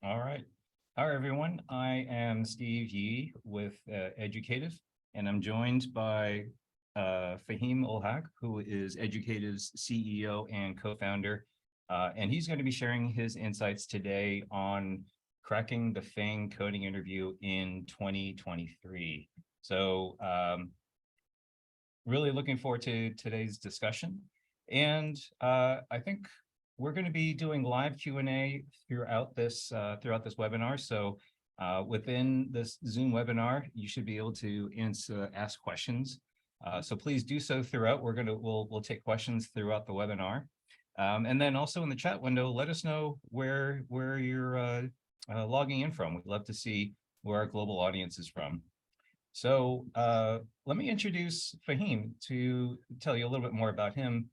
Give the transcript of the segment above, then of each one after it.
All right. Hi, everyone. I am Steve Yee with Educative, and I'm joined by Fahim Ulhak, who is Educative's CEO and co-founder. And he's going to be sharing his insights today on cracking the FAANG coding interview in 2023. So really looking forward to today's discussion. And I think we're going to be doing live Q&A throughout this webinar. So within this Zoom webinar, you should be able to ask questions. So please do so throughout. We'll take questions throughout the webinar. And then also in the chat window, let us know where you're logging in from. We'd love to see where our global audience is from. So let me introduce Fahim to tell you a little bit more about him.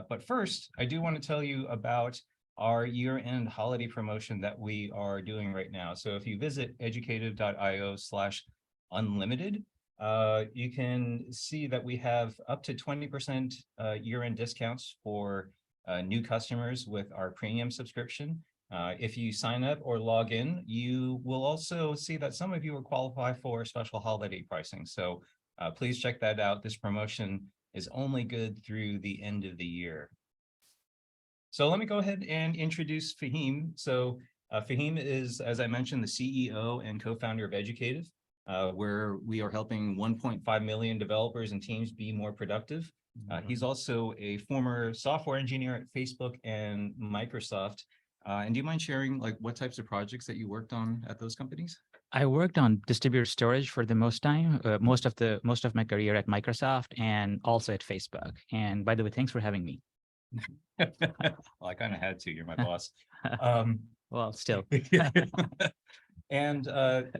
But first, I do want to tell you about our year-end holiday promotion that we are doing right now. So if you visit educative.io/unlimited, you can see that we have up to 20% year-end discounts for new customers with our premium subscription. If you sign up or log in, you will also see that some of you will qualify for special holiday pricing. So please check that out. This promotion is only good through the end of the year. So let me go ahead and introduce Fahim. So Fahim is, as I mentioned, the CEO and co-founder of Educative, where we are helping 1.5 million developers and teams be more productive. He's also a former software engineer at Facebook and Microsoft. And do you mind sharing what types of projects that you worked on at those companies? I worked on distributed storage for the most of my career at Microsoft and also at Facebook. And by the way, thanks for having me. Well, I kind of had to. You're my boss. Well, still. And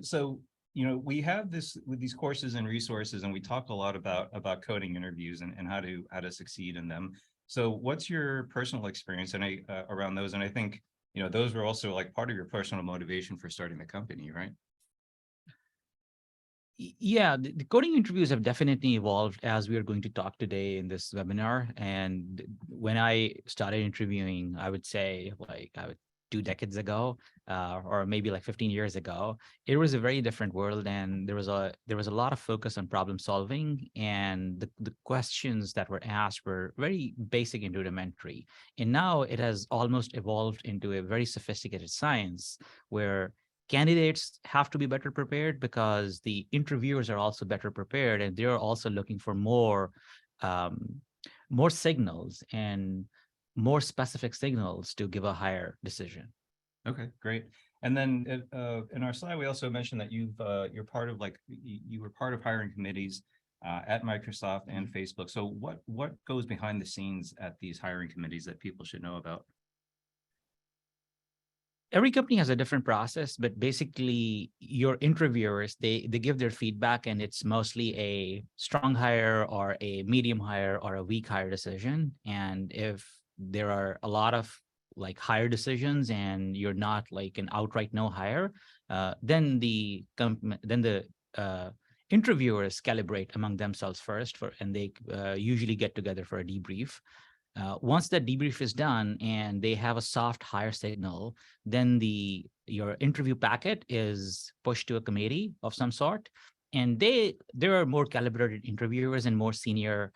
so we have with these courses and resources, and we talk a lot about coding interviews and how to succeed in them. So what's your personal experience around those? And I think those were also part of your personal motivation for starting the company, right? Yeah, the coding interviews have definitely evolved as we are going to talk today in this webinar. And when I started interviewing, I would say 2 decades ago, or maybe 15 years ago, it was a very different world, and there was a lot of focus on problem solving, and the questions that were asked were very basic and rudimentary. And now it has almost evolved into a very sophisticated science where candidates have to be better prepared because the interviewers are also better prepared, and they're also looking for more signals and more specific signals to give a higher decision. Okay, great. And then in our slide, we also mentioned that you're part of you were part of hiring committees at Microsoft and Facebook. So what goes behind the scenes at these hiring committees that people should know about? Every company has a different process, but basically your interviewers, they give their feedback, and it's mostly a strong hire or a medium hire or a weak hire decision. And if there are a lot of hire decisions and you're not an outright no hire, then the interviewers calibrate among themselves first, and they usually get together for a debrief. Once that debrief is done and they have a soft hire signal, then your interview packet is pushed to a committee of some sort, and there are more calibrated interviewers and more senior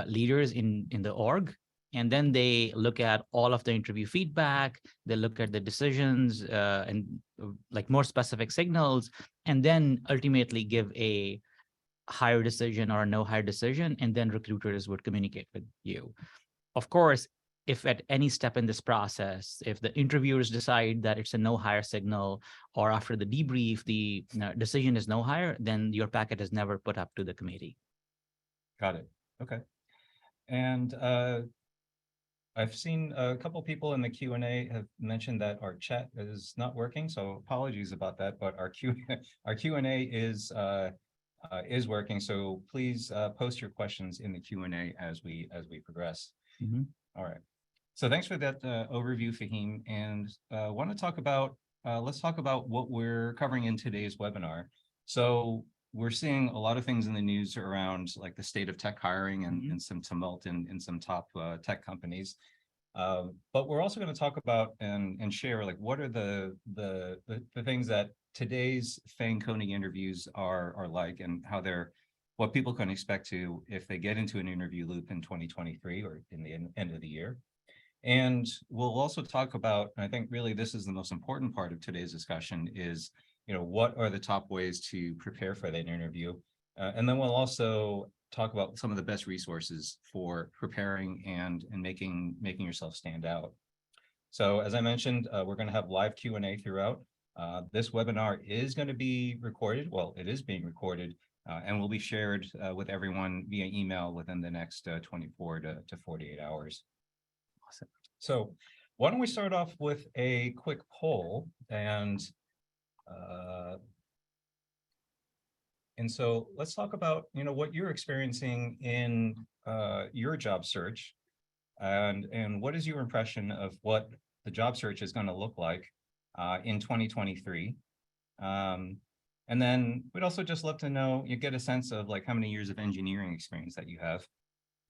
leaders in the org. And then they look at all of the interview feedback, they look at the decisions and more specific signals, and then ultimately give a hire decision or a no hire decision, and then recruiters would communicate with you. Of course, if at any step in this process, if the interviewers decide that it's a no hire signal, or after the debrief, the decision is no hire, then your packet is never put up to the committee. Got it. Okay. And I've seen a couple people in the Q&A have mentioned that our chat is not working, so apologies about that. But our Q&A is working, so please post your questions in the Q&A as we progress. Mm-hmm. All right. So thanks for that overview, Fahim. And want to talk about let's talk about what we're covering in today's webinar. So we're seeing a lot of things in the news around the state of tech hiring and some tumult in some top tech companies. But we're also going to talk about and share like what are the things that today's FAANG coding interviews are like, and how they're what people can expect to if they get into an interview loop in 2023 or in the end of the year. And we'll also talk about, and I think really this is the most important part of today's discussion, is what are the top ways to prepare for that interview, and then we'll also talk about some of the best resources for preparing and making yourself stand out. So as I mentioned, we're going to have live Q&A throughout. This webinar is going to be recorded. Well, it is being recorded and will be shared with everyone via email within the next 24 to 48 hours. Awesome. So why don't we start off with a quick poll, and so let's talk about what you're experiencing in your job search, and what is your impression of what the job search is going to look like in 2023. And then we'd also just love to know, you get a sense of like how many years of engineering experience that you have.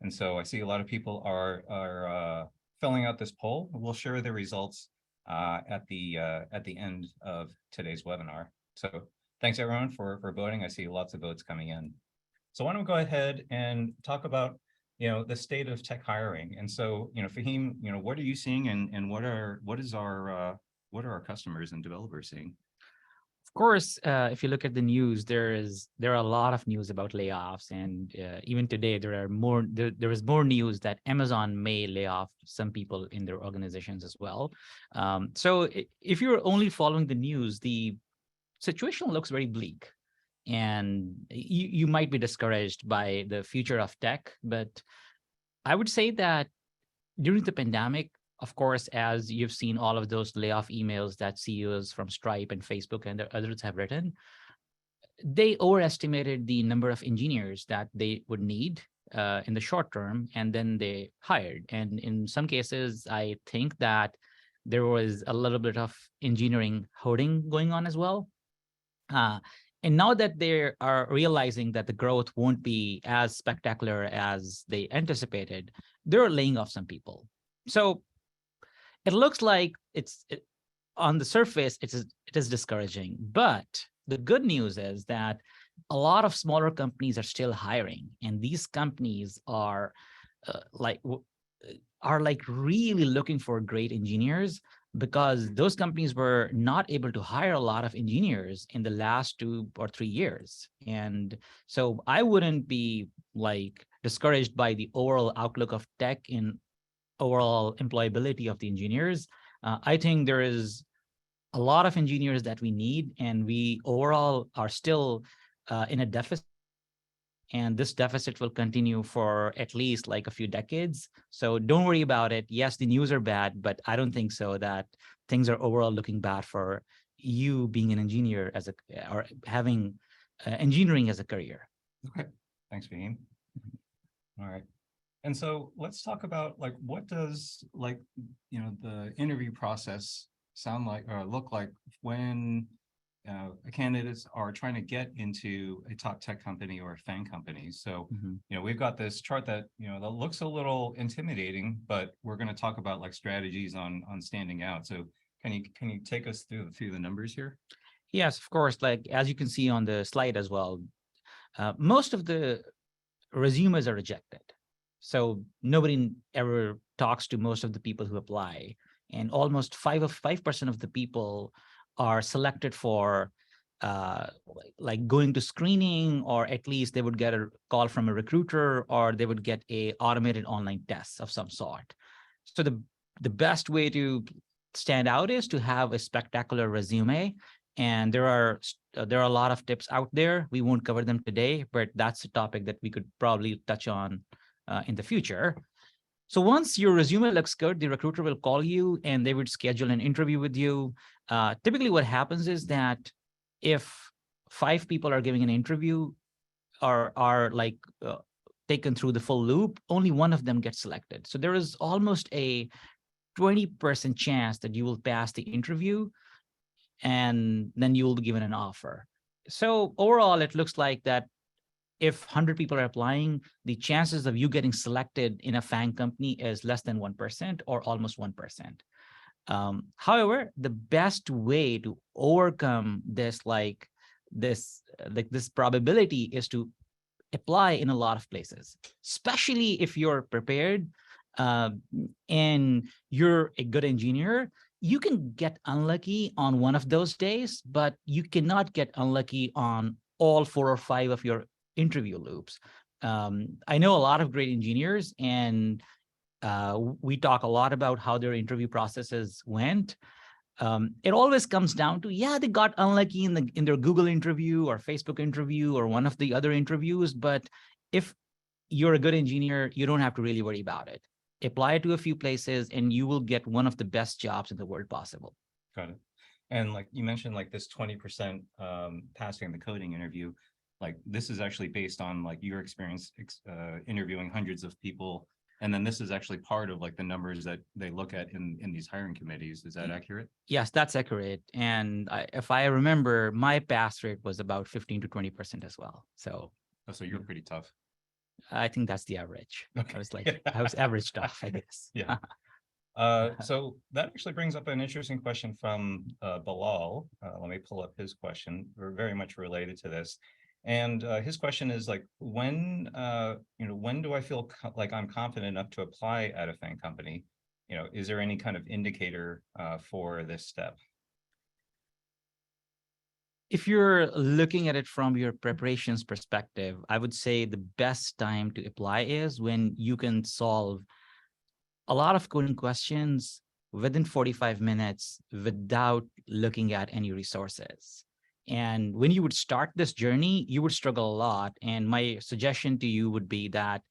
And so I see a lot of people are filling out this poll. We'll share the results at the end of today's webinar. So thanks everyone for voting. I see lots of votes coming in. So why don't we go ahead and talk about the state of tech hiring. And so Fahim, what are you seeing, and what are our customers and developers seeing? Of course, if you look at the news, there are a lot of news about layoffs, and even today there is more news that Amazon may lay off some people in their organizations as well. So if you're only following the news, the situation looks very bleak, and you might be discouraged by the future of tech. But I would say that during the pandemic, of course, as you've seen all of those layoff emails that CEOs from Stripe and Facebook and others have written, they overestimated the number of engineers that they would need in the short term, and then they hired. And in some cases, I think that there was a little bit of engineering hoarding going on as well. And now that they are realizing that the growth won't be as spectacular as they anticipated, they're laying off some people. So it looks like on the surface, it is discouraging. But the good news is that a lot of smaller companies are still hiring, and these companies are really looking for great engineers, because those companies were not able to hire a lot of engineers in the last 2 or 3 years. And so I wouldn't be discouraged by the overall outlook of tech in overall employability of the engineers. I think there is a lot of engineers that we need, and we overall are still in a deficit. And this deficit will continue for at least a few decades. So don't worry about it. Yes, the news are bad, but I don't think so that things are overall looking bad for you being an engineer or having engineering as a career. Okay, thanks, Fahim. All right. And so let's talk about what does the interview process sound like or look like when candidates are trying to get into a top tech company or a FAANG company. So we've got this chart that that looks a little intimidating, but we're going to talk about strategies on standing out. So can you take us through the numbers here? Yes, of course. As you can see on the slide as well, most of the resumes are rejected. So nobody ever talks to most of the people who apply, and almost 5% of the people are selected for going to screening, or at least they would get a call from a recruiter, or they would get a automated online test of some sort. So the best way to stand out is to have a spectacular resume. And there are a lot of tips out there. We won't cover them today, but that's a topic that we could probably touch on in the future. So once your resume looks good, the recruiter will call you and they would schedule an interview with you. Typically what happens is that if 5 people are giving an interview or are taken through the full loop, only one of them gets selected. So there is almost a 20% chance that you will pass the interview, and then you will be given an offer. So overall, it looks like that if 100 people are applying, the chances of you getting selected in a FAANG company is less than 1% or almost 1%. However, the best way to overcome this probability is to apply in a lot of places, especially if you're prepared and you're a good engineer. You can get unlucky on one of those days, but you cannot get unlucky on all 4 or 5 of your interview loops. I know a lot of great engineers, and we talk a lot about how their interview processes went. It always comes down to, yeah, they got unlucky in their Google interview or Facebook interview or one of the other interviews. But if you're a good engineer, you don't have to really worry about it. Apply to a few places and you will get one of the best jobs in the world possible. Got it. And like you mentioned, like this 20% passing the coding interview, like this is actually based on like your experience interviewing hundreds of people. And then this is actually part of like the numbers that they look at in these hiring committees. Is that accurate? Yes, that's accurate. And if I remember, my pass rate was about 15 to 20% as well. So, so you're pretty tough. I think that's the average. Okay. I was average tough, I guess. Yeah. So that actually brings up an interesting question from Bilal. Let me pull up his question. We're very much related to this. And his question is like, when do I feel like I'm confident enough to apply at a FAANG company? Is there any kind of indicator for this step? If you're looking at it from your preparations perspective, I would say the best time to apply is when you can solve a lot of coding questions within 45 minutes without looking at any resources. And when you would start this journey, you would struggle a lot. And my suggestion to you would be that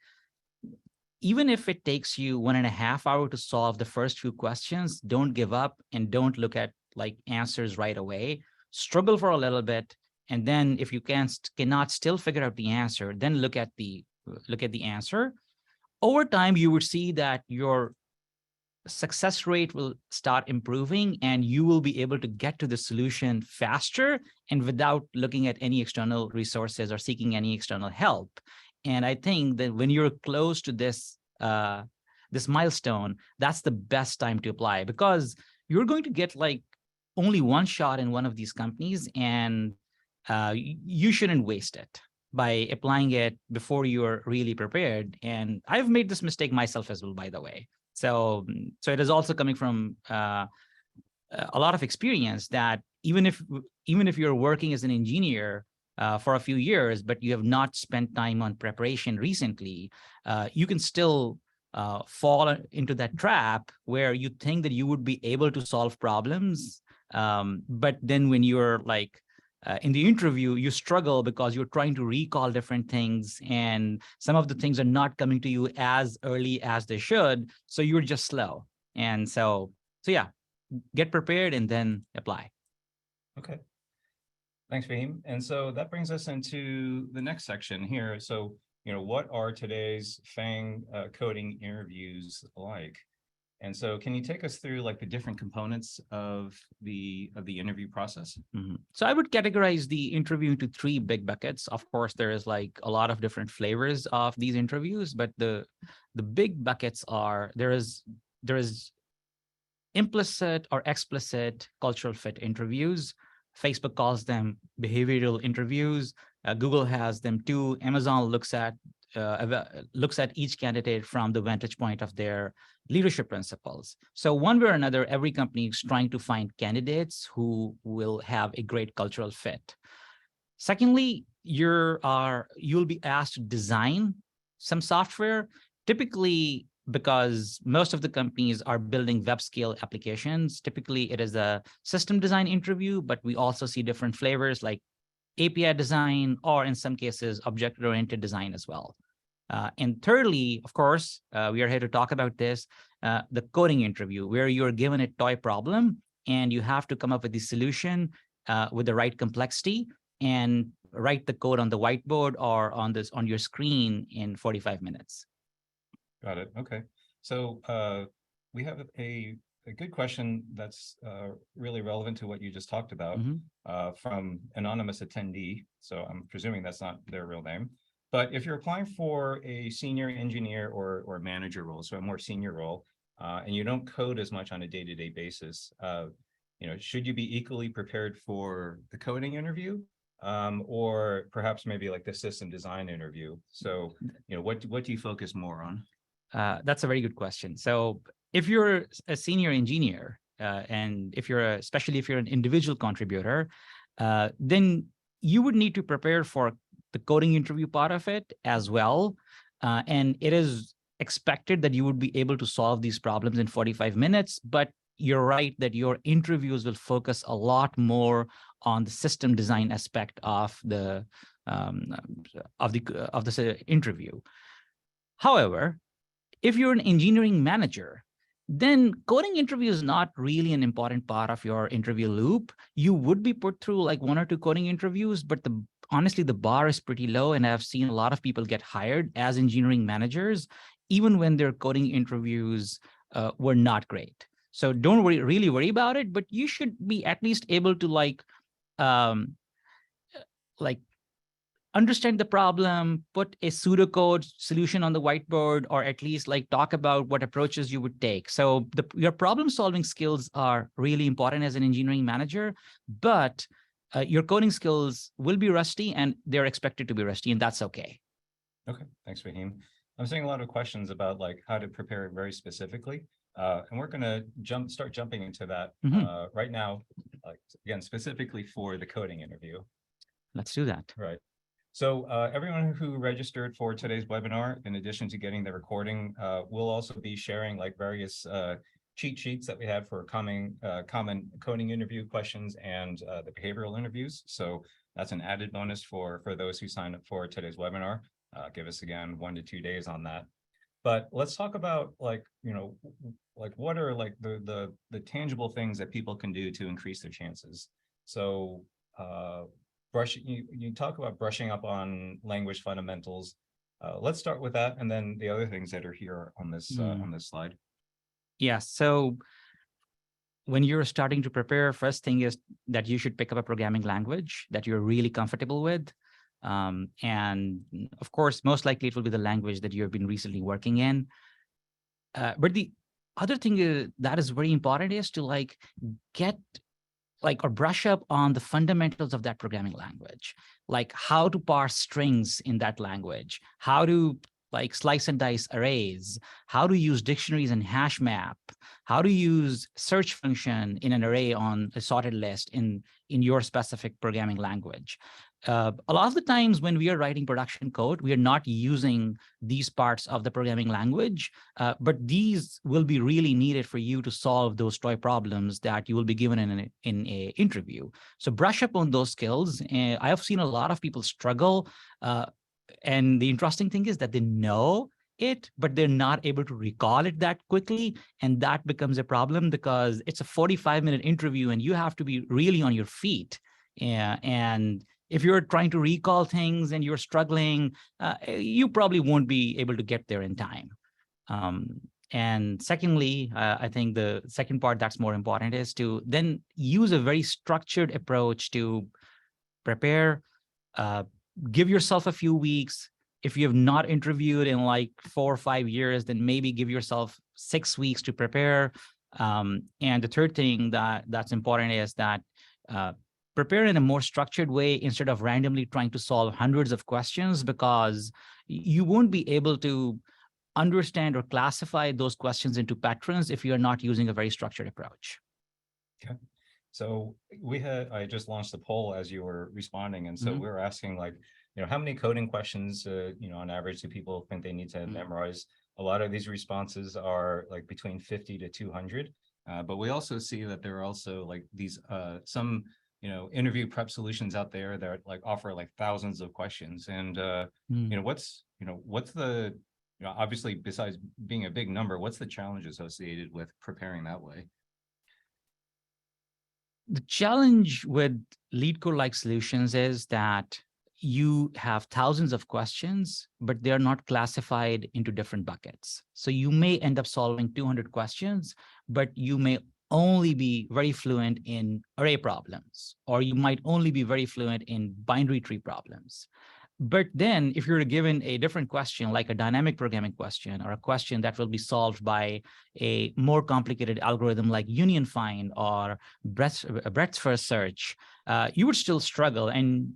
even if it takes you 1.5 hours to solve the first few questions, don't give up and don't look at like answers right away. Struggle for a little bit. And then if you cannot still figure out the answer, then look at the answer. Over time, you would see that your success rate will start improving and you will be able to get to the solution faster and without looking at any external resources or seeking any external help. And I think that when you're close to this milestone, that's the best time to apply, because you're going to get like only one shot in one of these companies, and you shouldn't waste it by applying it before you're really prepared. And I've made this mistake myself as well, by the way. So it is also coming from a lot of experience that even if you're working as an engineer for a few years, but you have not spent time on preparation recently, you can still fall into that trap where you think that you would be able to solve problems. But then when you're like in the interview, you struggle because you're trying to recall different things and some of the things are not coming to you as early as they should. So you're just slow. And so yeah, get prepared and then apply. Okay. Thanks, Fahim. And so that brings us into the next section here. So, what are today's FAANG coding interviews like? And so can you take us through like the different components of the interview process? Mm-hmm. So I would categorize the interview into 3 big buckets. Of course, there is like a lot of different flavors of these interviews, but the big buckets are there is implicit or explicit cultural fit interviews. Facebook calls them behavioral interviews. Google has them too. Amazon looks at each candidate from the vantage point of their leadership principles. So one way or another, every company is trying to find candidates who will have a great cultural fit. Secondly, you'll be asked to design some software, typically because most of the companies are building web scale applications. Typically, it is a system design interview, but we also see different flavors like API design, or in some cases, object-oriented design as well. And thirdly, of course, we are here to talk about this, the coding interview, where you're given a toy problem and you have to come up with the solution with the right complexity and write the code on the whiteboard or on your screen in 45 minutes. Got it. Okay. So we have a good question that's really relevant to what you just talked about from anonymous attendee. So I'm presuming that's not their real name. But if you're applying for a senior engineer or manager role, so a more senior role, and you don't code as much on a day-to-day basis, should you be equally prepared for the coding interview, or perhaps maybe like the system design interview? So, what do you focus more on? That's a very good question. So if you're a senior engineer, and especially if you're an individual contributor, then you would need to prepare for the coding interview part of it as well. And it is expected that you would be able to solve these problems in 45 minutes, but you're right that your interviews will focus a lot more on the system design aspect of the interview. However, if you're an engineering manager, then coding interview is not really an important part of your interview loop. You would be put through like 1 or 2 coding interviews, but honestly, the bar is pretty low. And I've seen a lot of people get hired as engineering managers, even when their coding interviews were not great. So don't really worry about it, but you should be at least able to um, understand the problem, put a pseudocode solution on the whiteboard, or at least like talk about what approaches you would take. So your problem solving skills are really important as an engineering manager, but your coding skills will be rusty and they're expected to be rusty, and that's okay. Okay, thanks, Fahim. I'm seeing a lot of questions about like how to prepare very specifically. And we're going to start jumping into that right now, like again, specifically for the coding interview. Let's do that. Right. So everyone who registered for today's webinar, in addition to getting the recording, will also be sharing like various cheat sheets that we have for common coding interview questions and the behavioral interviews. So that's an added bonus for those who sign up for today's webinar. Give us again 1 to 2 days on that. But let's talk about like what are like the tangible things that people can do to increase their chances. So you talk about brushing up on language fundamentals. Let's start with that, and then the other things that are here on this slide. Yeah. So when you're starting to prepare, first thing is that you should pick up a programming language that you're really comfortable with. And of course, most likely it will be the language that you've been recently working in. But the other thing that is very important is to get or brush up on the fundamentals of that programming language, like how to parse strings in that language, how to slice and dice arrays, how to use dictionaries and hash map, how to use search function in an array on a sorted list in your specific programming language. A lot of the times when we are writing production code, we are not using these parts of the programming language, but these will be really needed for you to solve those toy problems that you will be given in an interview. So brush up on those skills. And I have seen a lot of people struggle. And the interesting thing is that they know it, but they're not able to recall it that quickly. And that becomes a problem because it's a 45-minute interview and you have to be really on your feet. And if you're trying to recall things and you're struggling, you probably won't be able to get there in time. And secondly, I think the second part that's more important is to then use a very structured approach to prepare. Give yourself a few weeks. If you have not interviewed in 4 or 5 years, then maybe give yourself 6 weeks to prepare. And the third thing that's important is that prepare in a more structured way instead of randomly trying to solve hundreds of questions, because you won't be able to understand or classify those questions into patterns if you're not using a very structured approach. Okay. So I just launched a poll as you were responding. And so we were asking how many coding questions, on average do people think they need to memorize? A lot of these responses are between 50 to 200. But we also see that there are also these some interview prep solutions out there that offer thousands of questions. And what's the obviously, besides being a big number, what's the challenge associated with preparing that way? The challenge with LeetCode-like solutions is that you have thousands of questions, but they're not classified into different buckets. So you may end up solving 200 questions, but you may only be very fluent in array problems, or you might only be very fluent in binary tree problems. But then if you're given a different question, like a dynamic programming question, or a question that will be solved by a more complicated algorithm like union find or breadth first search, you would still struggle, and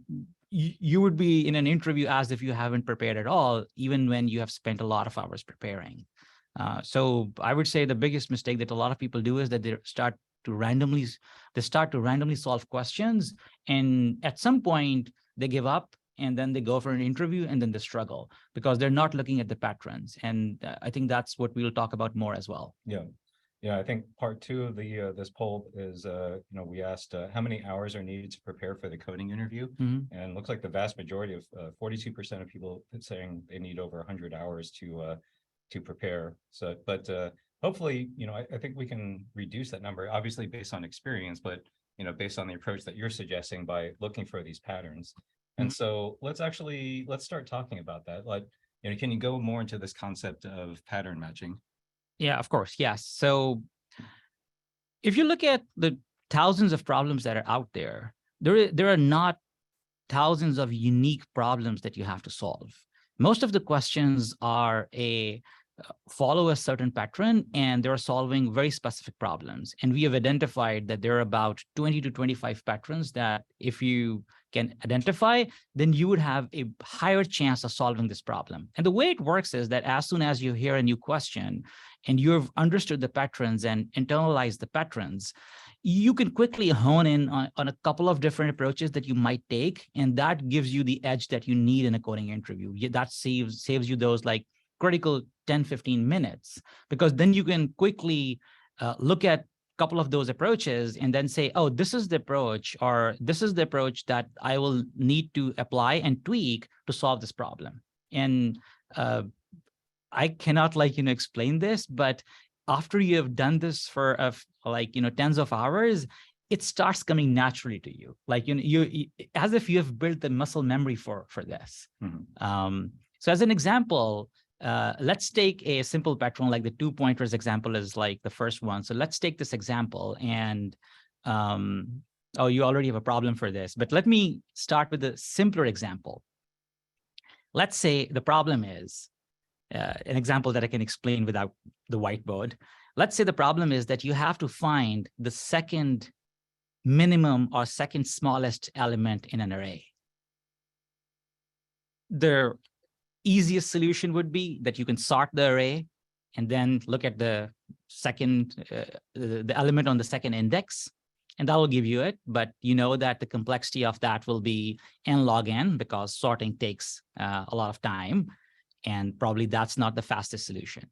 you would be in an interview as if you haven't prepared at all, even when you have spent a lot of hours preparing. So I would say the biggest mistake that a lot of people do is that they start to randomly solve questions, and at some point they give up, and then they go for an interview, and then they struggle because they're not looking at the patterns. And I think that's what we'll talk about more as well. Yeah. Yeah, I think part two of the this poll is, we asked how many hours are needed to prepare for the coding interview, and it looks like the vast majority of 42% of people saying they need over 100 hours to prepare. So, but hopefully, I think we can reduce that number, obviously based on experience, but based on the approach that you're suggesting by looking for these patterns. And so let's start talking about that. Like, can you go more into this concept of pattern matching? Yeah, of course. Yes. So if you look at the thousands of problems that are out there, there are not thousands of unique problems that you have to solve. Most of the questions are follow a certain pattern, and they're solving very specific problems. And we have identified that there are about 20 to 25 patterns that if you can identify, then you would have a higher chance of solving this problem. And the way it works is that as soon as you hear a new question and you've understood the patterns and internalized the patterns, you can quickly hone in on a couple of different approaches that you might take, and that gives you the edge that you need in a coding interview. That saves you those like critical 10-15 minutes, because then you can quickly look at a couple of those approaches and then say, oh, this is the approach, or this is the approach that I will need to apply and tweak to solve this problem. And I cannot explain this, but after you have done this for tens of hours, it starts coming naturally to you, you as if you have built the muscle memory for this. So as an example, let's take a simple pattern, like the 2 pointers example is like the first one. So let's take this example, and oh, you already have a problem for this, but let me start with a simpler example. Let's say the problem is an example that I can explain without the whiteboard. Let's say the problem is that you have to find the second minimum or second smallest element in an array. The easiest solution would be that you can sort the array and then look at the second, the element on the second index, and that will give you it. But you know that the complexity of that will be n log n, because sorting takes a lot of time, and probably that's not the fastest solution.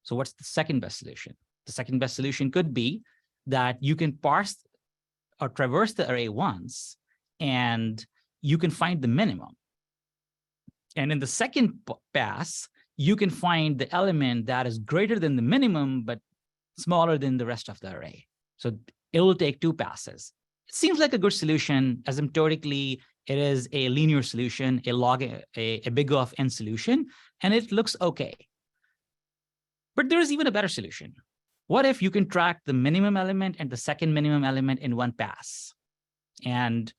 So what's the second best solution? The second best solution could be that you can parse or traverse the array once, and you can find the minimum. And in the second pass, you can find the element that is greater than the minimum, but smaller than the rest of the array. So it will take 2 passes. It seems like a good solution. Asymptotically, it is a linear solution, a big O of n solution, and it looks okay. But there is even a better solution. What if you can track the minimum element and the second minimum element in one pass? And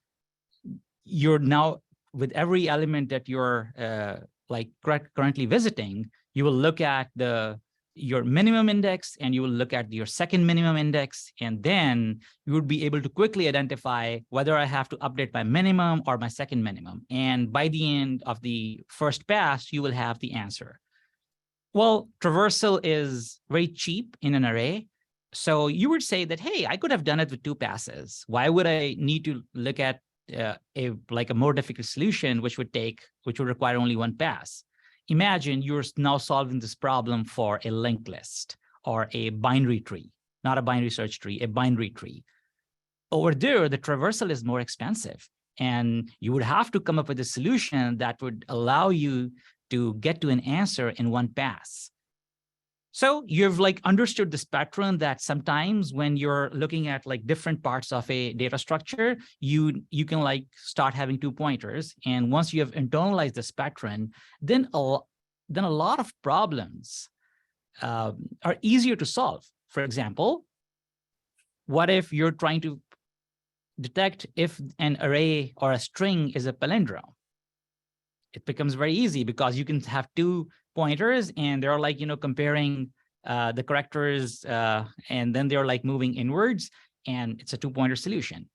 you're now, with every element that you're currently visiting, you will look at your minimum index, and you will look at your second minimum index, and then you would be able to quickly identify whether I have to update my minimum or my second minimum. And by the end of the first pass, you will have the answer. Well, traversal is very cheap in an array. So you would say that, hey, I could have done it with 2 passes. Why would I need to look at a more difficult solution, which would require only 1 pass? Imagine you're now solving this problem for a linked list or a binary tree, not a binary search tree, a binary tree. Over there, the traversal is more expensive, and you would have to come up with a solution that would allow you to get to an answer in 1 pass. So you've understood this pattern that sometimes when you're looking at different parts of a data structure, you can start having 2 pointers. And once you have internalized this pattern, then a lot of problems are easier to solve. For example, what if you're trying to detect if an array or a string is a palindrome? it becomes very easy because you can have 2 pointers and they're like, comparing the correctors, and then they're like moving inwards, and it's a 2-pointer solution.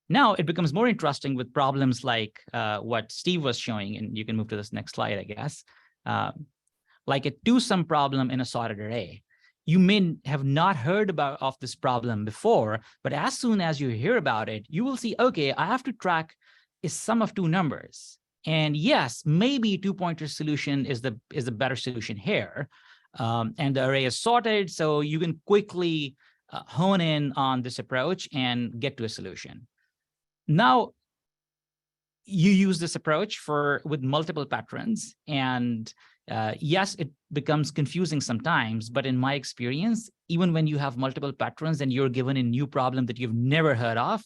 Now it becomes more interesting with problems like what Steve was showing, and you can move to this next slide, I guess. Like a 2-sum problem in a sorted array. You may have not heard of this problem before, but as soon as you hear about it, you will see, okay, I have to track a sum of 2 numbers. And yes, maybe 2-pointer solution is the better solution here. And the array is sorted, so you can quickly hone in on this approach and get to a solution. Now, you use this approach with multiple patterns, and yes, it becomes confusing sometimes, but in my experience, even when you have multiple patterns and you're given a new problem that you've never heard of,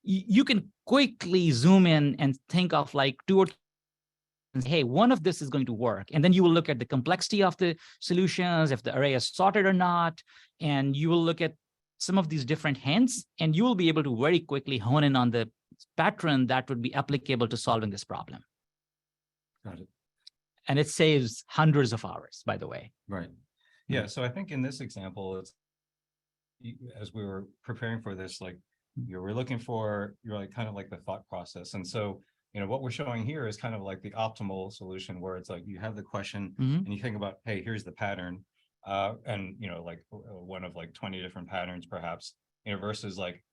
you can quickly zoom in and think of like 2 or 3, hey, one of this is going to work. And then you will look at the complexity of the solutions, if the array is sorted or not, and you will look at some of these different hints, and you will be able to very quickly hone in on the pattern that would be applicable to solving this problem. Got it. And it saves hundreds of hours, by the way. Right. Yeah. So I think in this example, it's, as we were preparing for this, like you're looking for, you're like kind of like the thought process. And so, what we're showing here is kind of like the optimal solution, where it's like you have the question and you think about, hey, here's the pattern. And, like one of like 20 different patterns, perhaps, versus like,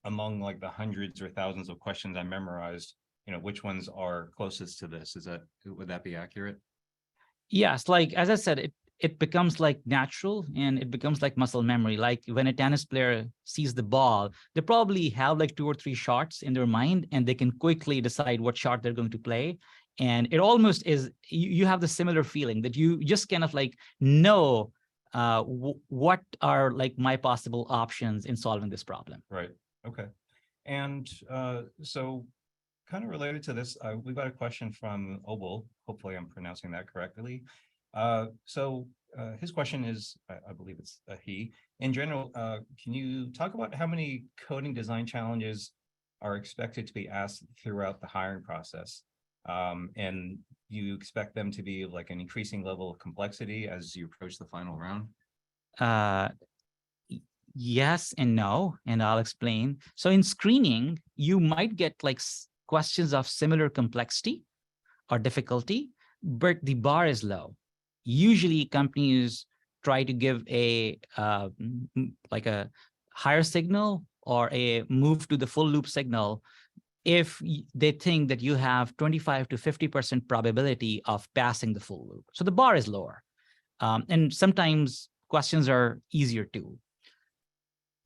among like the hundreds or thousands of questions I memorized, which ones are closest to this? Would that be accurate? Yes, like as I said, it becomes like natural, and it becomes like muscle memory. Like when a tennis player sees the ball, they probably have like 2 or 3 shots in their mind, and they can quickly decide what shot they're going to play. And it almost is, you have the similar feeling that you just kind of like know what are like my possible options in solving this problem. Right. Okay. And so kind of related to this, we've got a question from Obul. Hopefully I'm pronouncing that correctly. So his question is, I believe it's a he. In general, can you talk about how many coding design challenges are expected to be asked throughout the hiring process? And you expect them to be like an increasing level of complexity as you approach the final round? Yes and no, and I'll explain. So in screening, you might get like questions of similar complexity or difficulty, but the bar is low. Usually companies try to give like a higher signal or a move to the full loop signal if they think that you have 25 to 50% probability of passing the full loop. So the bar is lower. And sometimes questions are easier too.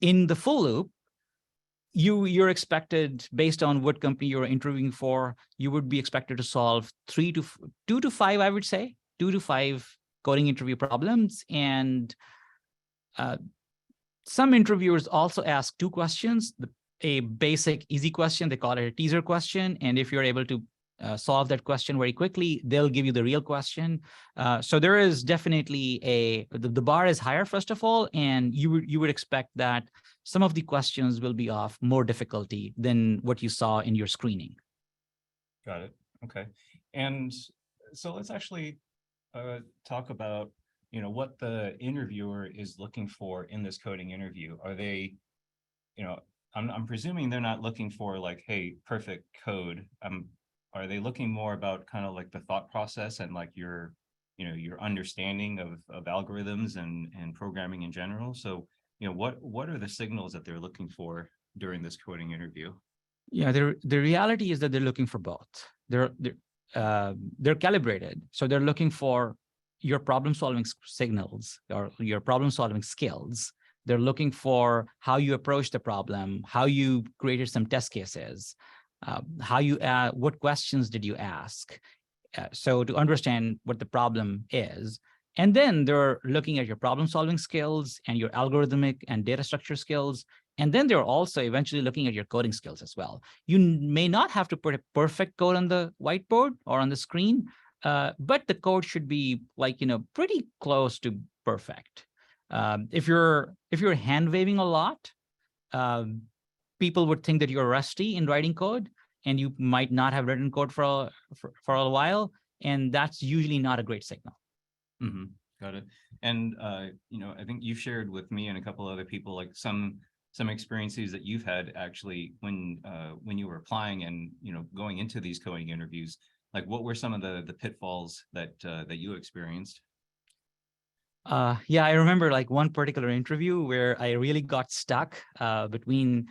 In the full loop, you're expected, based on what company you're interviewing for, you would be expected to solve 2 to 5, I would say, 2 to 5 coding interview problems. And some interviewers also ask 2 questions, a basic easy question, they call it a teaser question. And if you're able to solve that question very quickly, they'll give you the real question. So there is definitely the bar is higher, first of all, and you would expect that some of the questions will be of more difficulty than what you saw in your screening. Got it. Okay. And so let's actually talk about, what the interviewer is looking for in this coding interview. Are they, I'm presuming they're not looking for like, hey, perfect code. Are they looking more about kind of like the thought process and like your understanding of algorithms and programming in general? So, what are the signals that they're looking for during this coding interview? Yeah, the reality is that they're looking for both. They're calibrated, so they're looking for your problem-solving signals or your problem-solving skills. They're looking for how you approach the problem, how you created some test cases, what questions did you ask? So to understand what the problem is. And then they're looking at your problem-solving skills and your algorithmic and data structure skills. And then they're also eventually looking at your coding skills as well. You may not have to put a perfect code on the whiteboard or on the screen, but the code should be like, pretty close to perfect. If you're hand waving a lot, people would think that you're rusty in writing code. and you might not have written code for a while, and that's usually not a great signal. Mm-hmm. Got it. And I think you've shared with me and a couple other people like some experiences that you've had actually when you were applying and going into these coding interviews. Like, what were some of the pitfalls that you experienced? Yeah, I remember like one particular interview where I really got stuck between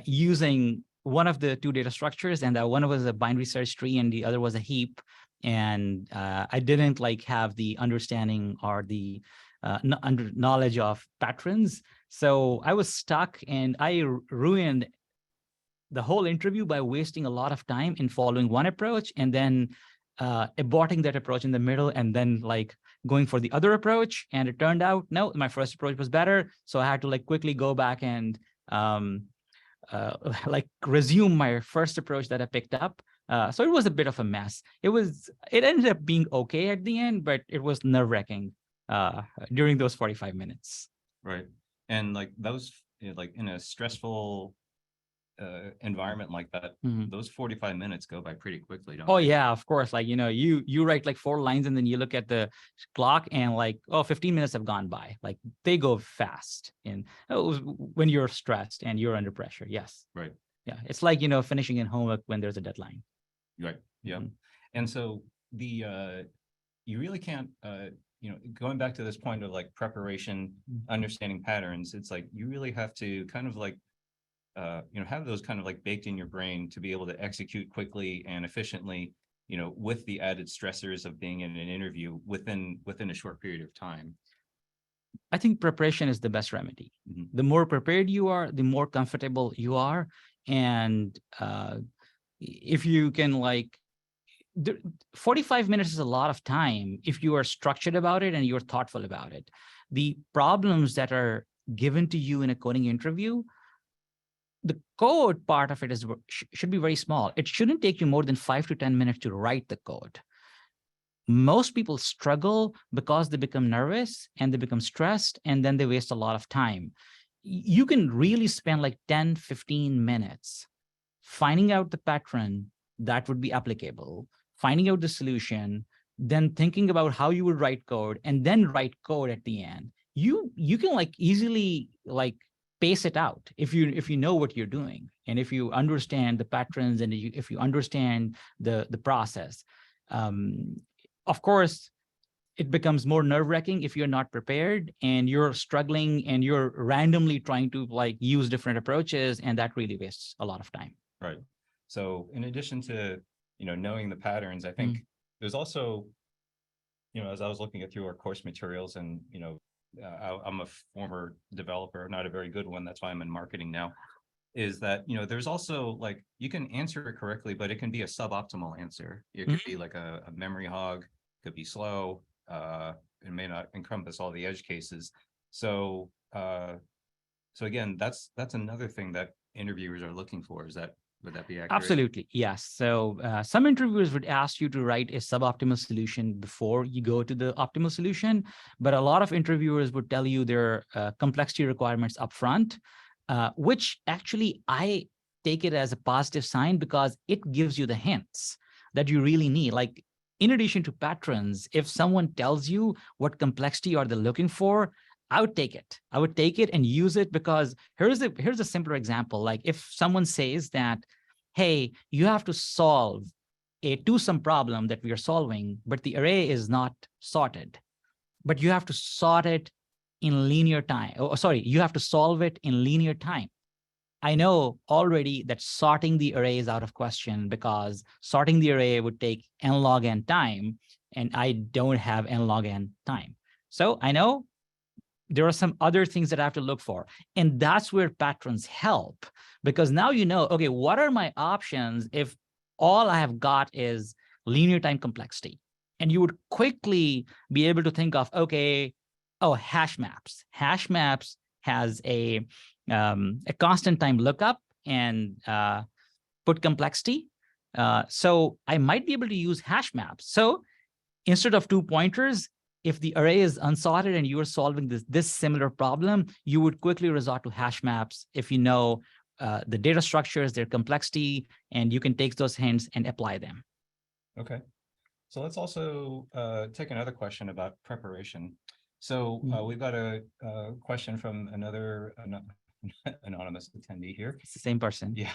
using one of the two data structures, and one was a binary search tree and the other was a heap. And I didn't like have the understanding or the knowledge of patterns. So I was stuck, and I ruined the whole interview by wasting a lot of time in following one approach and then aborting that approach in the middle and then like going for the other approach. And it turned out, no, my first approach was better. So I had to like quickly go back and like resume my first approach that I picked up. So it was a bit of a mess. It ended up being okay at the end, but it was nerve-wracking during those 45 minutes. Right. And like those, like in a stressful environment like that, those 45 minutes go by pretty quickly, don't they? Yeah, of course. Like, you write like 4 lines and then you look at the clock and like, 15 minutes have gone by. Like they go fast. And when you're stressed and you're under pressure. Yes. Right. Yeah. It's like, finishing in homework when there's a deadline. Right. Yeah. And so you really can't, going back to this point of like preparation, understanding patterns, it's like you really have to kind of like have those kind of like baked in your brain to be able to execute quickly and efficiently, with the added stressors of being in an interview within a short period of time. I think preparation is the best remedy. The more prepared you are, the more comfortable you are. And if you can 45 minutes is a lot of time if you are structured about it and you're thoughtful about it. The problems that are given to you in a coding interview, the code part of it should be very small. It shouldn't take you more than 5 to 10 minutes to write the code. Most people struggle because they become nervous and they become stressed, and then they waste a lot of time. You can really spend like 10, 15 minutes finding out the pattern that would be applicable, finding out the solution, then thinking about how you would write code, and then write code at the end. You can like easily like pace it out if you know what you're doing, and if you understand the patterns, and if you understand the process. Of course, it becomes more nerve-wracking if you're not prepared and you're struggling and you're randomly trying to like use different approaches, and that really wastes a lot of time. Right. So in addition to, knowing the patterns, I think there's also, as I was looking through our course materials and, I'm a former developer, not a very good one. That's why I'm in marketing now, is that, there's also like, you can answer it correctly, but it can be a suboptimal answer. It could be like a memory hog, could be slow. It may not encompass all the edge cases. So again, that's another thing that interviewers are looking for. Would that be accurate? Absolutely, yes. So some interviewers would ask you to write a suboptimal solution before you go to the optimal solution, but a lot of interviewers would tell you their complexity requirements upfront, which actually I take it as a positive sign because it gives you the hints that you really need. Like, in addition to patterns, if someone tells you what complexity are they looking for, I would take it. I would take it and use it, because here's a simpler example. Like if someone says that, hey, you have to solve a two-sum problem that we are solving, but the array is not sorted, but you have to sort it in linear time. Oh, sorry, you have to solve it in linear time. I know already that sorting the array is out of question, because sorting the array would take n log n time, and I don't have n log n time. So I know there are some other things that I have to look for. And that's where patterns help, because now you know, okay, what are my options if all I have got is linear time complexity? And you would quickly be able to think of, okay, hash maps. Hash maps has a constant time lookup and put complexity. So I might be able to use hash maps. So instead of 2 pointers, if the array is unsorted and you are solving this similar problem, you would quickly resort to hash maps if you know the data structures, their complexity, and you can take those hints and apply them. Okay. So let's also take another question about preparation. So we've got a question from another anonymous attendee here. It's the same person. Yeah.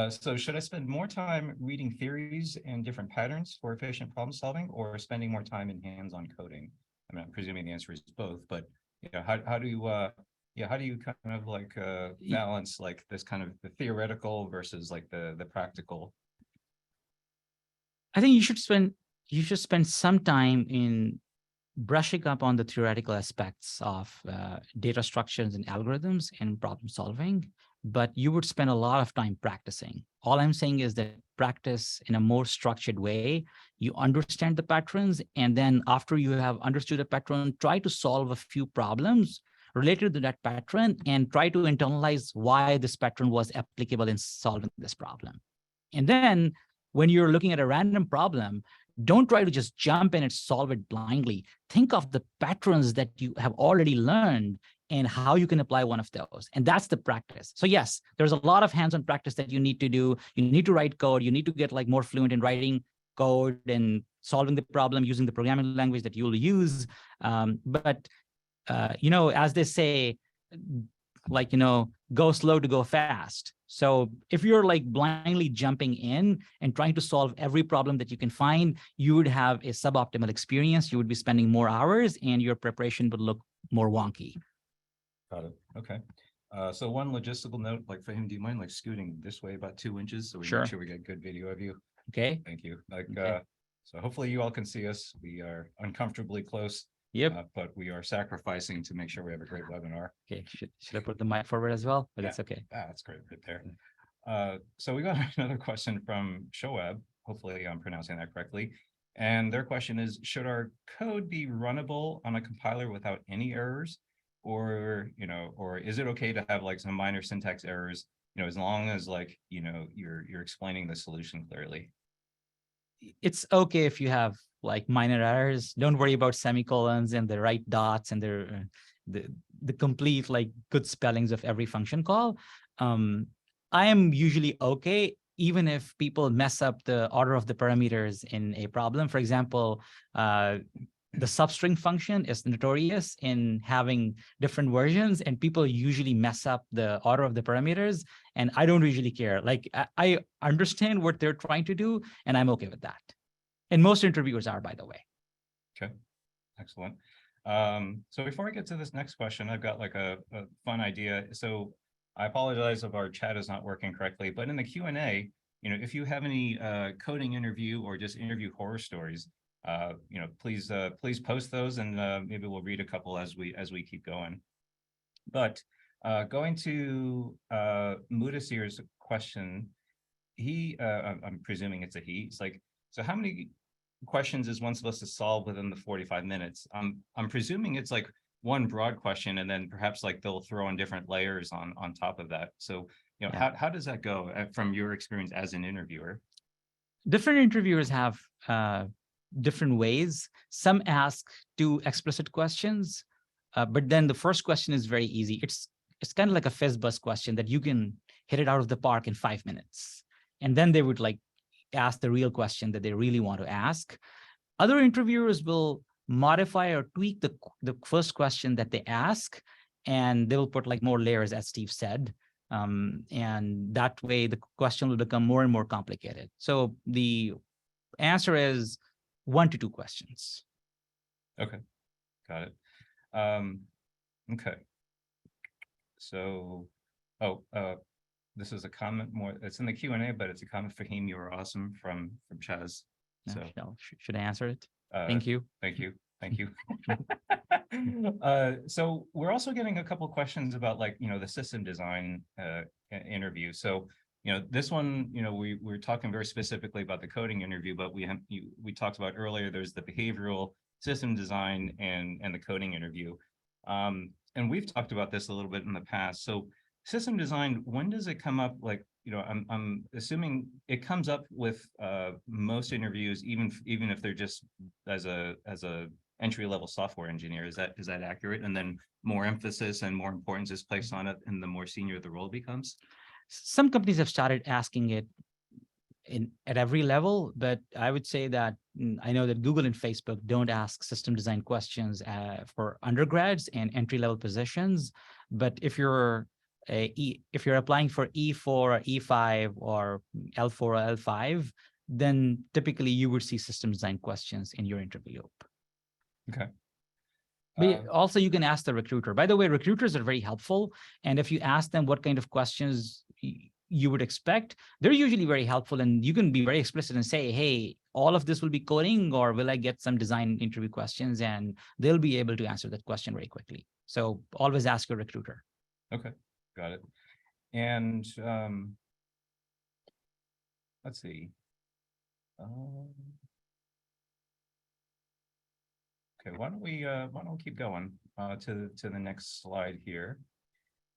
So should I spend more time reading theories and different patterns for efficient problem solving, or spending more time in hands-on coding? I mean, I'm presuming the answer is both, but how do you how do you kind of like balance like this kind of the theoretical versus like the practical? I think you should spend some time in brushing up on the theoretical aspects of data structures and algorithms and problem solving, but you would spend a lot of time practicing. All I'm saying is that practice in a more structured way. You understand the patterns, and then after you have understood the pattern, try to solve a few problems related to that pattern and try to internalize why this pattern was applicable in solving this problem. And then when you're looking at a random problem, don't try to just jump in and solve it blindly. Think of the patterns that you have already learned and how you can apply one of those. And that's the practice. So yes, there's a lot of hands-on practice that you need to do. You need to write code. You need to get like more fluent in writing code and solving the problem using the programming language that you'll use. But as they say, like, go slow to go fast. So if you're like blindly jumping in and trying to solve every problem that you can find, you would have a suboptimal experience. You would be spending more hours and your preparation would look more wonky. Got it. Okay. So one logistical note, like Fahim, do you mind like scooting this way about 2 inches so we make sure we get good video of you? Okay. Thank you. Okay. So hopefully you all can see us. We are uncomfortably close. Yep. But we are sacrificing to make sure we have a great webinar. Okay. Should I put the mic forward as well? But it's okay. That's great right there. So we got another question from Shoab. Hopefully I'm pronouncing that correctly. And their question is, should our code be runnable on a compiler without any errors? Or is it okay to have like some minor syntax errors, as long as like, you're explaining the solution clearly? It's okay if you have like minor errors. Don't worry about semicolons and the right dots and the complete like good spellings of every function call. I am usually okay even if people mess up the order of the parameters in a problem. For example, the substring function is notorious in having different versions, and people usually mess up the order of the parameters, and I don't usually care. Like I understand what they're trying to do, and I'm okay with that. And most interviewers are, by the way. Okay, excellent. So before I get to this next question, I've got like a fun idea. So I apologize if our chat is not working correctly, but in the Q&A, if you have any coding interview or just interview horror stories, please post those, and maybe we'll read a couple as we keep going. But going to Mudasir's question, I'm presuming it's a he. It's like, so how many questions is one supposed to solve within the 45 minutes? I'm presuming it's like one broad question, and then perhaps like they'll throw in different layers on top of that. So how does that go from your experience as an interviewer? Different interviewers have different ways. Some ask 2 explicit questions, but then the first question is very easy. It's kind of like a FizzBuzz question that you can hit it out of the park in 5 minutes. And then they would like ask the real question that they really want to ask. Other interviewers will modify or tweak the first question that they ask, and they will put like more layers, as Steve said. And that way the question will become more and more complicated. So the answer is 1 to 2 questions. Okay, got it. Okay. So, this is a comment more, it's in the Q&A, but it's a comment for Fahim. You were awesome from Chaz. So should I answer it? Thank you. Thank you. Thank you. So we're also getting a couple of questions about like, the system design interview. So, this one, we're talking very specifically about the coding interview, but we talked about earlier, there's the behavioral system design and the coding interview. And we've talked about this a little bit in the past. So system design, when does it come up? Like, I'm assuming it comes up with most interviews, even if they're just as a entry-level software engineer. Is that accurate? And then more emphasis and more importance is placed on it, and the more senior the role becomes? Some companies have started asking it at every level, but I would say that I know that Google and Facebook don't ask system design questions for undergrads and entry-level positions. But if you're applying for E4 or E5 or L4 or L5, then typically you would see system design questions in your interview loop. Okay. But also you can ask the recruiter. By the way, recruiters are very helpful. And if you ask them what kind of questions you would expect, they're usually very helpful. And you can be very explicit and say, hey, all of this will be coding, or will I get some design interview questions? And they'll be able to answer that question very quickly. So always ask your recruiter. Okay, got it. And let's see. Okay, why don't we keep going to the next slide here.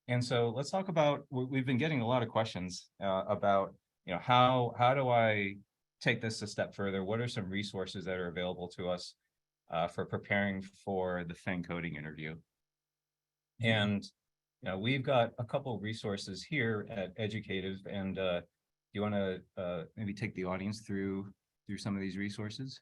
And so let's talk about, we've been getting a lot of questions about, how do I take this a step further? What are some resources that are available to us for preparing for the FAANG coding interview? And we've got a couple of resources here at Educative, and do you want to maybe take the audience through some of these resources?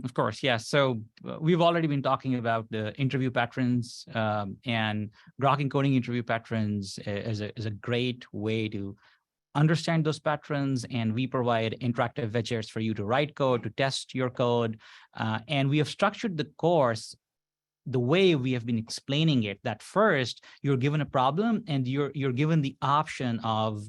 Of course, yeah. So we've already been talking about the interview patterns, and Grokking coding interview patterns is a great way to understand those patterns. And we provide interactive widgets for you to write code, to test your code. And we have structured the course the way we have been explaining it, that first you're given a problem and you're given the option of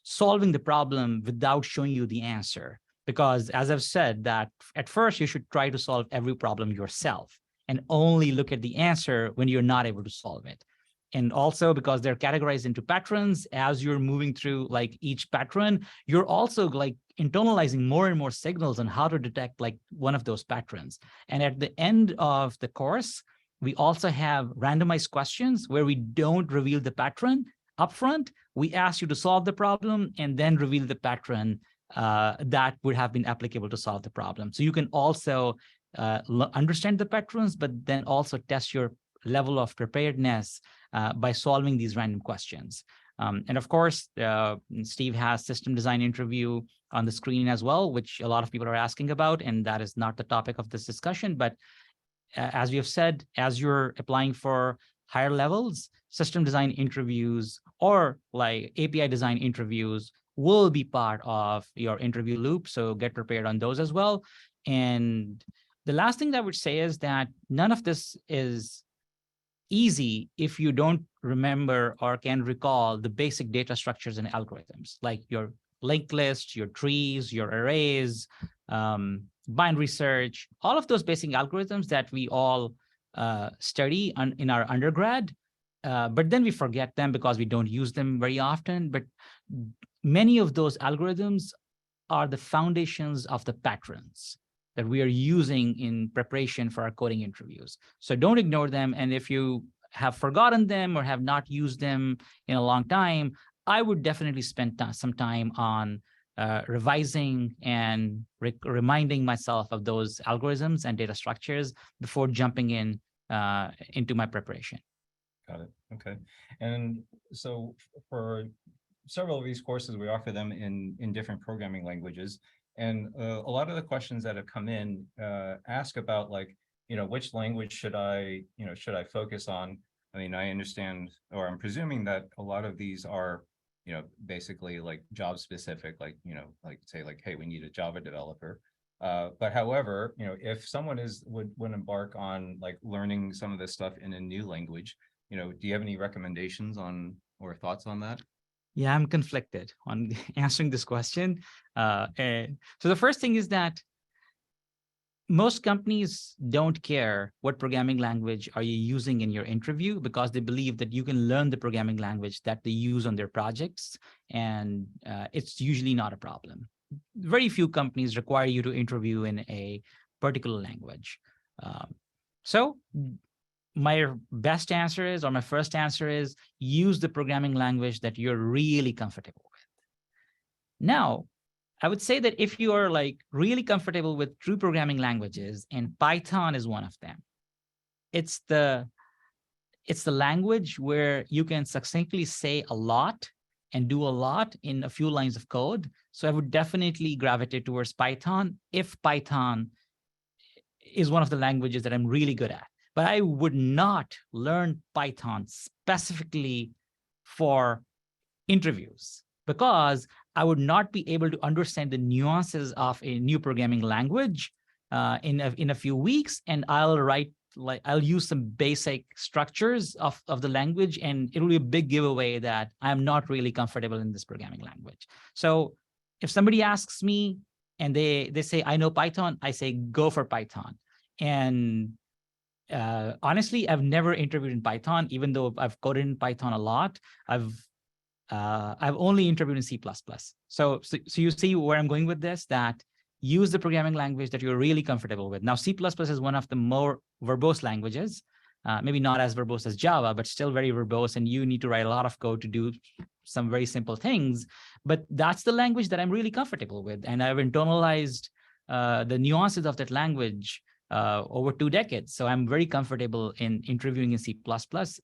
solving the problem without showing you the answer. Because as I've said, that at first you should try to solve every problem yourself and only look at the answer when you're not able to solve it. And also because they're categorized into patterns, as you're moving through like each pattern, you're also like internalizing more and more signals on how to detect like one of those patterns. And at the end of the course, we also have randomized questions where we don't reveal the pattern upfront. We ask you to solve the problem and then reveal the pattern that would have been applicable to solve the problem. So you can also understand the patterns, but then also test your level of preparedness by solving these random questions. And of course, Steve has system design interview on the screen as well, which a lot of people are asking about, and that is not the topic of this discussion. But as we have said, as you're applying for higher levels, system design interviews or like API design interviews will be part of your interview loop. So get prepared on those as well. And the last thing that I would say is that none of this is easy if you don't remember or can recall the basic data structures and algorithms, like your linked lists, your trees, your arrays, binary search, all of those basic algorithms that we all study in our undergrad. But then we forget them because we don't use them very often. But many of those algorithms are the foundations of the patterns that we are using in preparation for our coding interviews. So don't ignore them. And if you have forgotten them or have not used them in a long time, I would definitely spend some time on revising and reminding myself of those algorithms and data structures before jumping into my preparation. Got it. Okay. And so for several of these courses, we offer them in different programming languages. And a lot of the questions that have come in ask about like, which language should I focus on? I mean, I understand, or I'm presuming that a lot of these are, basically like job specific, like, like say like, hey, we need a Java developer. But however, if someone would embark on like learning some of this stuff in a new language, do you have any recommendations on or thoughts on that? Yeah, I'm conflicted on answering this question. And so the first thing is that most companies don't care what programming language are you using in your interview, because they believe that you can learn the programming language that they use on their projects, and it's usually not a problem. Very few companies require you to interview in a particular language. So my best answer is, or my first answer is, use the programming language that you're really comfortable with. Now, I would say that if you are like really comfortable with true programming languages, and Python is one of them, it's the language where you can succinctly say a lot and do a lot in a few lines of code. So I would definitely gravitate towards Python if Python is one of the languages that I'm really good at. But I would not learn Python specifically for interviews because I would not be able to understand the nuances of a new programming language in a few weeks, and I'll use some basic structures of the language, and it will be a big giveaway that I'm not really comfortable in this programming language. So if somebody asks me and they say, I know Python, I say, go for Python. And honestly, I've never interviewed in Python, even though I've coded in Python a lot. I've only interviewed in C++. So you see where I'm going with this, that use the programming language that you're really comfortable with. Now, C++ is one of the more verbose languages, maybe not as verbose as Java, but still very verbose. And you need to write a lot of code to do some very simple things. But that's the language that I'm really comfortable with. And I've internalized the nuances of that language over 2 decades. So I'm very comfortable in interviewing in C++,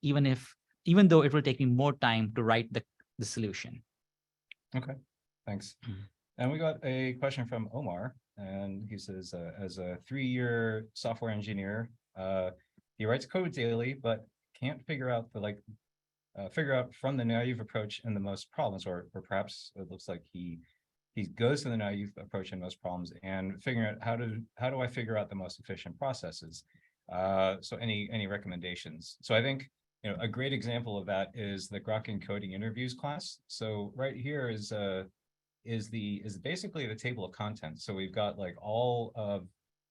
even though it will take me more time to write the solution. Okay, thanks. And we got a question from Omar, and he says, as a 3-year software engineer, he writes code daily, but can't figure out from the naive approach in the most problems, or perhaps it looks like he goes to the naive approach in most problems and figuring out how do I figure out the most efficient processes. So any recommendations? So I think a great example of that is the Grokking coding interviews class. So right here is basically the table of contents. So we've got like all of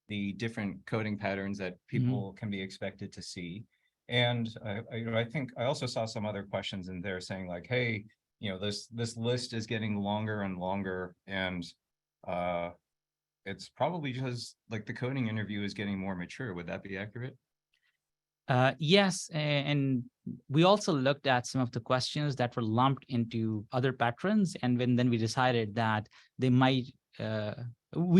the different coding patterns that people can be expected to see. And I think I also saw some other questions in there saying like, hey, this list is getting longer and longer, and it's probably just like the coding interview is getting more mature. Would that be accurate? Yes, and we also looked at some of the questions that were lumped into other patterns, and then we decided that we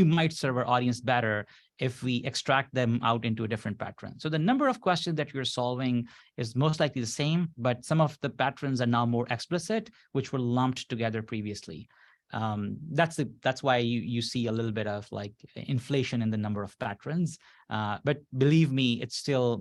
might serve our audience better if we extract them out into a different pattern. So the number of questions that you're solving is most likely the same, but some of the patterns are now more explicit, which were lumped together previously. That's why you see a little bit of like inflation in the number of patterns. But believe me, it's still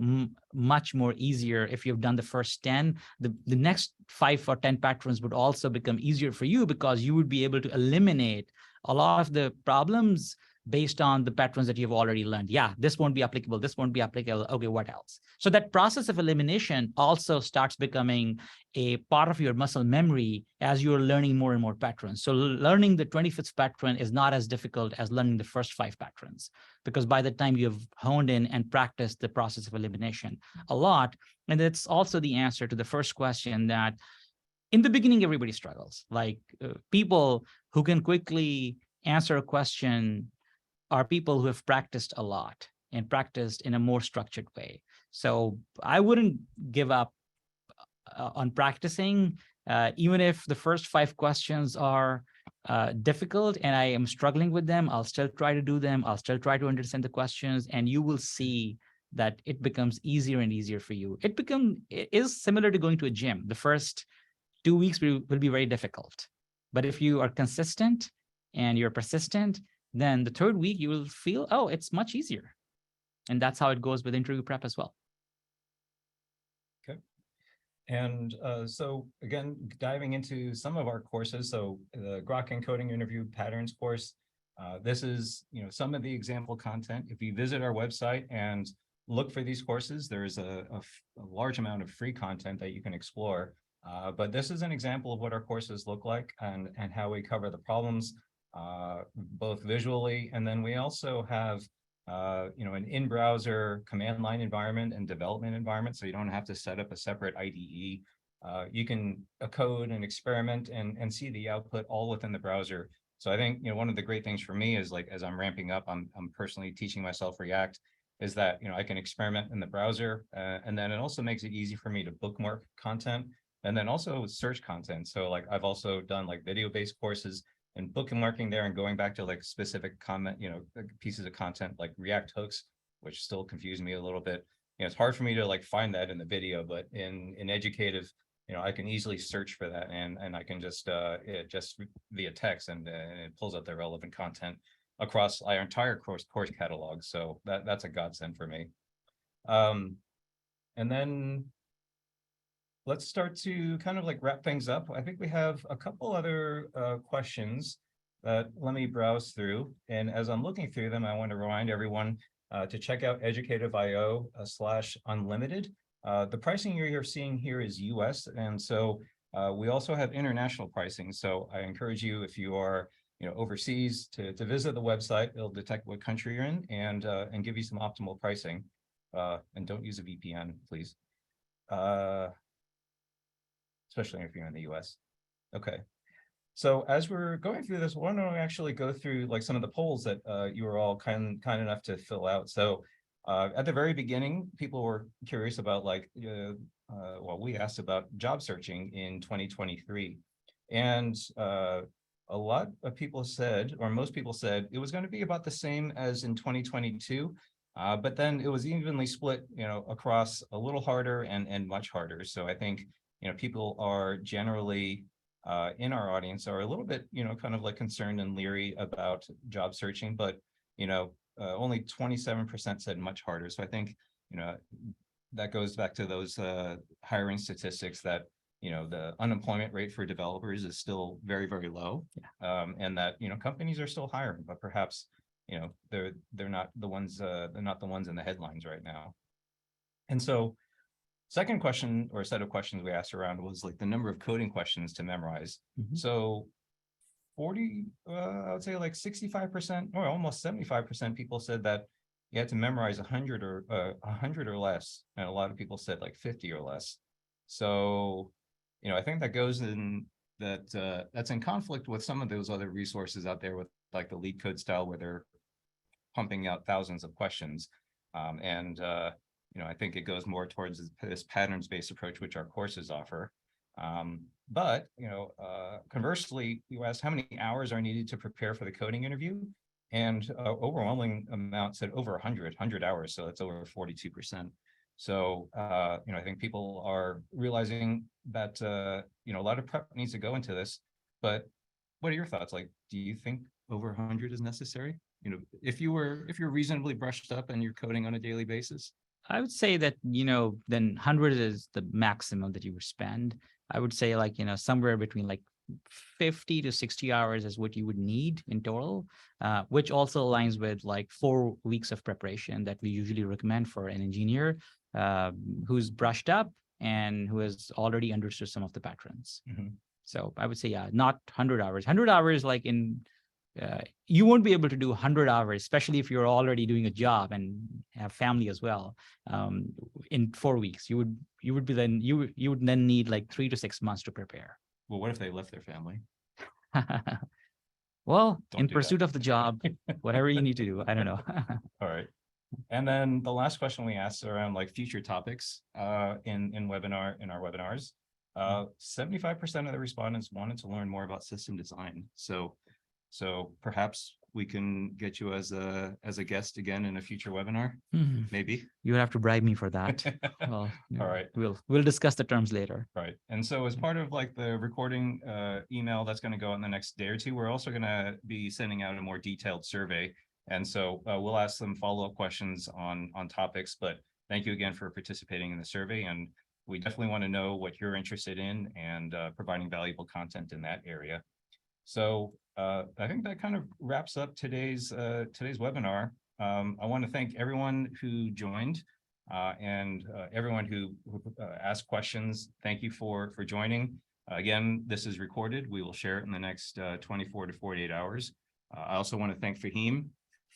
much more easier if you've done the first 10. The next 5 or 10 patterns would also become easier for you because you would be able to eliminate a lot of the problems based on the patterns that you've already learned. Yeah, this won't be applicable. This won't be applicable. Okay, what else? So that process of elimination also starts becoming a part of your muscle memory as you're learning more and more patterns. So learning the 25th pattern is not as difficult as learning the first 5 patterns, because by the time you've honed in and practiced the process of elimination a lot, and it's also the answer to the first question that in the beginning, everybody struggles. Like people who can quickly answer a question are people who have practiced a lot and practiced in a more structured way. So I wouldn't give up on practicing, even if the first 5 questions are difficult and I am struggling with them. I'll still try to do them. I'll still try to understand the questions, and you will see that it becomes easier and easier for you. It is similar to going to a gym. The first 2 weeks will be very difficult. But if you are consistent and you're persistent, then the 3rd week you will feel, oh, it's much easier. And that's how it goes with interview prep as well. Okay. And so again, diving into some of our courses. So the Grokking coding interview patterns course, this is some of the example content. If you visit our website and look for these courses, there's a large amount of free content that you can explore. But this is an example of what our courses look like and how we cover the problems, both visually. And then we also have, an in-browser command line environment and development environment. So you don't have to set up a separate IDE. You can code and experiment and see the output all within the browser. So I think, one of the great things for me is like, as I'm ramping up, I'm personally teaching myself React, is that, I can experiment in the browser. And then it also makes it easy for me to bookmark content. And then also search content. So like I've also done like video-based courses and bookmarking there and going back to like specific comment, like pieces of content like React hooks, which still confuse me a little bit. It's hard for me to like find that in the video, but in Educative, I can easily search for that and I can just via text and it pulls up the relevant content across our entire course catalog. So that's a godsend for me. And then let's start to kind of like wrap things up. I think we have a couple other questions that let me browse through. And as I'm looking through them, I want to remind everyone to check out educative.io/unlimited. The pricing you're seeing here is US. And so we also have international pricing. So I encourage you, if you are overseas, to visit the website. It'll detect what country you're in and give you some optimal pricing. And don't use a VPN, please. Especially if you're in the US. Okay. So as we're going through this, why don't we actually go through like some of the polls that you were all kind enough to fill out. So at the very beginning, people were curious about like, we asked about job searching in 2023. And a lot of people said, or most people said, it was going to be about the same as in 2022. But then it was evenly split, across a little harder and much harder. So I think, people are generally in our audience are a little bit, kind of like concerned and leery about job searching, but, only 27% said much harder. So I think, that goes back to those hiring statistics that, the unemployment rate for developers is still very, very low. Yeah. And that, companies are still hiring, but perhaps, they're not the ones in the headlines right now. And so second question or set of questions we asked around was like the number of coding questions to memorize. Mm-hmm. So 40, I would say like 65% or almost 75% people said that you had to memorize 100 or 100 or less. And a lot of people said like 50 or less. So, I think that goes in that that's in conflict with some of those other resources out there with like the lead code style where they're pumping out thousands of questions. I think it goes more towards this patterns-based approach, which our courses offer. But conversely, you asked how many hours are needed to prepare for the coding interview, and overwhelming amount said over 100 hours. So that's over 42%. So, I think people are realizing that, a lot of prep needs to go into this, but what are your thoughts? Like, do you think over 100 is necessary? If you're reasonably brushed up and you're coding on a daily basis? I would say that, then 100 is the maximum that you would spend. I would say like, somewhere between like 50 to 60 hours is what you would need in total, which also aligns with like 4 weeks of preparation that we usually recommend for an engineer who's brushed up and who has already understood some of the patterns. Mm-hmm. So I would say, yeah, not 100 hours. 100 hours like you won't be able to do 100 hours, especially if you're already doing a job and have family as well. In 4 weeks, you would then need like 3 to 6 months to prepare. Well, what if they left their family? Well, in pursuit of the job, whatever you need to do, I don't know. All right. And then the last question we asked around like future topics in our webinars. 75% of the respondents wanted to learn more about system design. So perhaps we can get you as a guest again in a future webinar, maybe. You would have to bribe me for that. Well, all right. We'll discuss the terms later. Right. And so as part of like the recording email that's going to go in the next day or two, we're also going to be sending out a more detailed survey. And so we'll ask some follow-up questions on topics, but thank you again for participating in the survey. And we definitely want to know what you're interested in and providing valuable content in that area. So I think that kind of wraps up today's webinar. I want to thank everyone who joined and everyone who asked questions. Thank you for joining. Again, this is recorded. We will share it in the next 24 to 48 hours. I also want to thank Fahim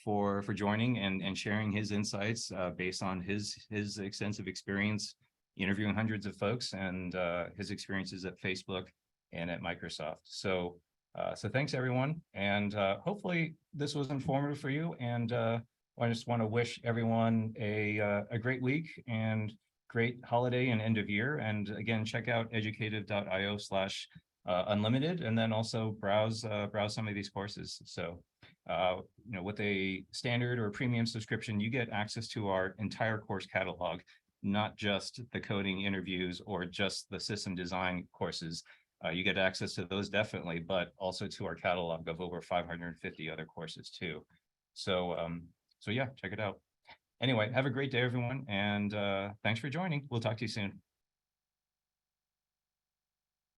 for joining and sharing his insights based on his extensive experience interviewing hundreds of folks and his experiences at Facebook and at Microsoft. So thanks everyone, and hopefully this was informative for you. And I just want to wish everyone a great week and great holiday and end of year. And again, check out educative.io/unlimited unlimited, and then also browse some of these courses. So, with a standard or premium subscription, you get access to our entire course catalog, not just the coding interviews or just the system design courses. You get access to those definitely, but also to our catalog of over 550 other courses too. So, so yeah, check it out. Anyway, have a great day, everyone, and thanks for joining. We'll talk to you soon.